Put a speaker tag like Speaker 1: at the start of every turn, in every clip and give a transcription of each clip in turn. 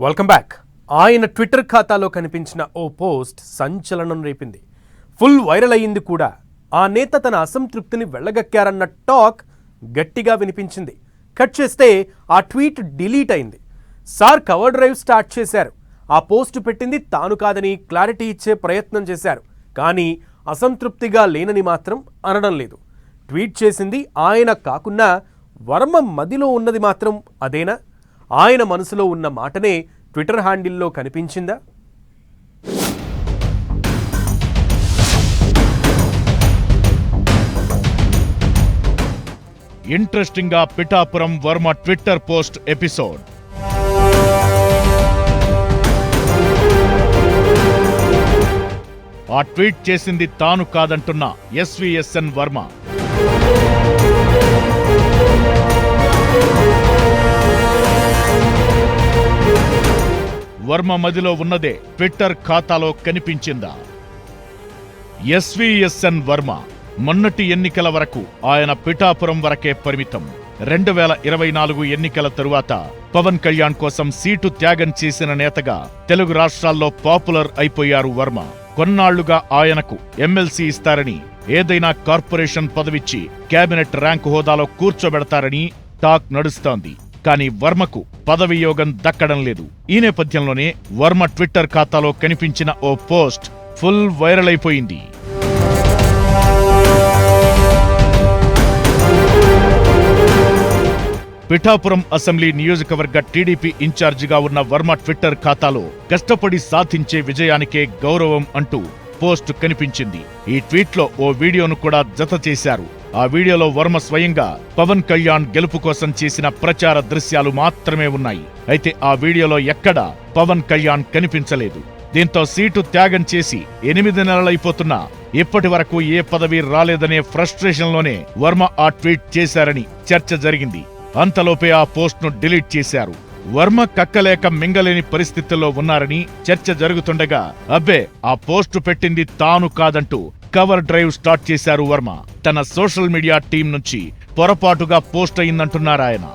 Speaker 1: Welcome back. ఆయన Twitter ఖాతాలో కనిపించిన ఓ పోస్ట్ సంచలనం రేపింది. ఫుల్ వైరల్ అయ్యింది కూడా. ఆ నేత తన అసంతృప్తిని వెళ్ళగక్కారన్న టాక్ గట్టిగా వినిపించింది. కట్ చేస్తే ఆ ట్వీట్ డిలీట్ అయింది. సార్ కవర్ డ్రైవ్ స్టార్ట్ చేశారు. ఆ పోస్ట్ పెట్టింది తాను కాదని క్లారిటీ ఇచ్చే ప్రయత్నం చేశారు. కానీ అసంతృప్తిగా లేనని మాత్రం అనడం లేదు. ట్వీట్ చేసింది ఆయన కాకున్నా వర్మ మదిలో ఉన్నది మాత్రం అదేనా? ఆయన మనసులో ఉన్న మాటనే ట్విట్టర్ హ్యాండిల్లో కనిపించిందా?
Speaker 2: ఇంట్రెస్టింగ్ గా Pithapuram Varma Twitter post episode. ఆ ట్వీట్ చేసింది తాను కాదంటున్న ఎస్విఎస్ఎన్ వర్మ. వర్మ మదిలో ఉన్నదే ట్విట్టర్ ఖాతాలో కనిపించిందా? ఎస్విఎస్ఎన్ వర్మ మొన్నటి ఎన్నికల వరకు ఆయన పిఠాపురం వరకే పరిమితం. 2024 ఎన్నికల తరువాత పవన్ కళ్యాణ్ కోసం సీటు త్యాగం చేసిన నేతగా తెలుగు రాష్ట్రాల్లో పాపులర్ అయిపోయారు వర్మ. కొన్నాళ్లుగా ఆయనకు ఎమ్మెల్సీ ఇస్తారని, ఏదైనా కార్పొరేషన్ పదవిచ్చి కేబినెట్ ర్యాంకు హోదాలో కూర్చోబెడతారని టాక్ నడుస్తోంది. కానీ వర్మకు పదవి యోగం దక్కడం లేదు. ఈ నేపథ్యంలోనే వర్మ ట్విట్టర్ ఖాతాలో కనిపించిన ఓ పోస్ట్ ఫుల్ వైరల్ అయిపోయింది. పిఠాపురం అసెంబ్లీ నియోజకవర్గ టీడీపీ ఇన్ఛార్జిగా ఉన్న వర్మ ట్విట్టర్ ఖాతాలో కష్టపడి సాధించే విజయానికే గౌరవం అంటూ పోస్ట్ కనిపించింది. ఈ ట్వీట్లో ఓ వీడియోను కూడా జత చేశారు. ఆ వీడియోలో వర్మ స్వయంగా పవన్ కళ్యాణ్ గెలుపు కోసం చేసిన ప్రచార దృశ్యాలు మాత్రమే ఉన్నాయి. అయితే ఆ వీడియోలో ఎక్కడా పవన్ కళ్యాణ్ కనిపించలేదు. దీంతో సీటు త్యాగం చేసి 8 నెలలైపోతున్నా ఇప్పటి వరకు ఏ పదవి రాలేదనే ఫ్రస్ట్రేషన్లోనే వర్మ ఆ ట్వీట్ చేశారని చర్చ జరిగింది. అంతలోపే ఆ పోస్ట్ను డిలీట్ చేశారు. వర్మ కక్కలేక మింగలేని పరిస్థితుల్లో ఉన్నారని చర్చ జరుగుతుండగా అబ్బే ఆ పోస్టు పెట్టింది తాను కాదంటూ కవర్ డ్రైవ్ స్టార్ట్ చేశారు వర్మ. తన సోషల్ మీడియా టీం నుంచి పొరపాటుగా పోస్ట్ అయిందంటున్నారాయన.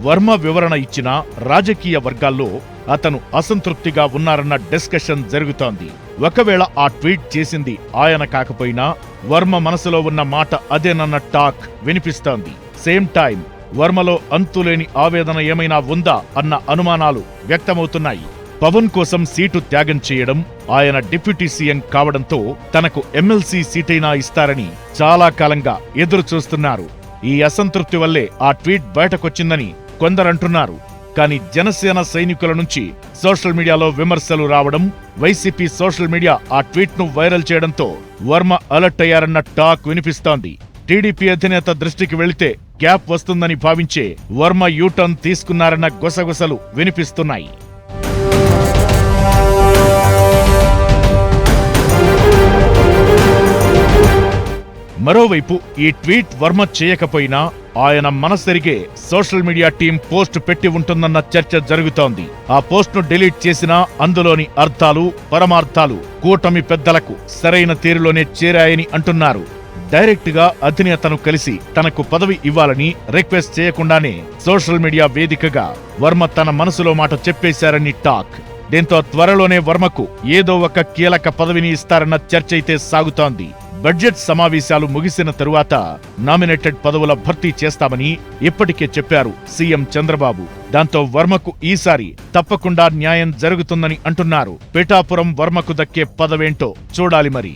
Speaker 2: వర్మ వివరణ ఇచ్చిన రాజకీయ వర్గాల్లో అతను అసంతృప్తిగా ఉన్నారన్న డిస్కషన్ జరుగుతోంది. ఒకవేళ ఆ ట్వీట్ చేసింది ఆయన కాకపోయినా వర్మ మనసులో ఉన్న మాట అదేనన్న టాక్ వినిపిస్తోంది. సేమ్ టైం వర్మలో అంతులేని ఆవేదన ఏమైనా ఉందా అన్న అనుమానాలు వ్యక్తమవుతున్నాయి. పవన్ కోసం సీటు త్యాగం చేయడం, ఆయన డిప్యూటీ సీఎం కావడంతో తనకు ఎమ్మెల్సీ సీటైనా ఇస్తారని చాలా కాలంగా ఎదురు చూస్తున్నారు. ఈ అసంతృప్తి వల్లే ఆ ట్వీట్ బయటకొచ్చిందని కొందరంటున్నారు. కానీ జనసేన సైనికుల నుంచి సోషల్ మీడియాలో విమర్శలు రావడం, వైసీపీ సోషల్ మీడియా ఆ ట్వీట్ ను వైరల్ చేయడంతో వర్మ అలర్ట్ అయ్యారన్న టాక్ వినిపిస్తోంది. టీడీపీ అధినేత దృష్టికి వెళితే గ్యాప్ వస్తుందని భావించే వర్మ యూటర్న్ తీసుకున్నారన్న గుసగుసలు వినిపిస్తున్నాయి. మరోవైపు ఈ ట్వీట్ వర్మ చేయకపోయినా ఆయన మనసెరిగే సోషల్ మీడియా టీం పోస్ట్ పెట్టి ఉంటుందన్న చర్చ జరుగుతోంది. ఆ పోస్ట్ ను డిలీట్ చేసినా అందులోని అర్థాలు, పరమార్థాలు కూటమి పెద్దలకు సరైన తీరులోనే చేరాయని అంటున్నారు. డైరెక్ట్ గా అధినేతను కలిసి తనకు పదవి ఇవ్వాలని రిక్వెస్ట్ చేయకుండానే సోషల్ మీడియా వేదికగా వర్మ తన మనసులో మాట చెప్పేశారని టాక్. దీంతో త్వరలోనే వర్మకు ఏదో ఒక కీలక పదవిని ఇస్తారన్న చర్చ అయితే సాగుతోంది. బడ్జెట్ సమావేశాలు ముగిసిన తరువాత నామినేటెడ్ పదవుల భర్తీ చేస్తామని ఇప్పటికే చెప్పారు సీఎం చంద్రబాబు. దాంతో వర్మకు ఈసారి తప్పకుండా న్యాయం జరుగుతుందని అంటున్నారు. పిఠాపురం వర్మకు దక్కే పదవేంటో చూడాలి మరి.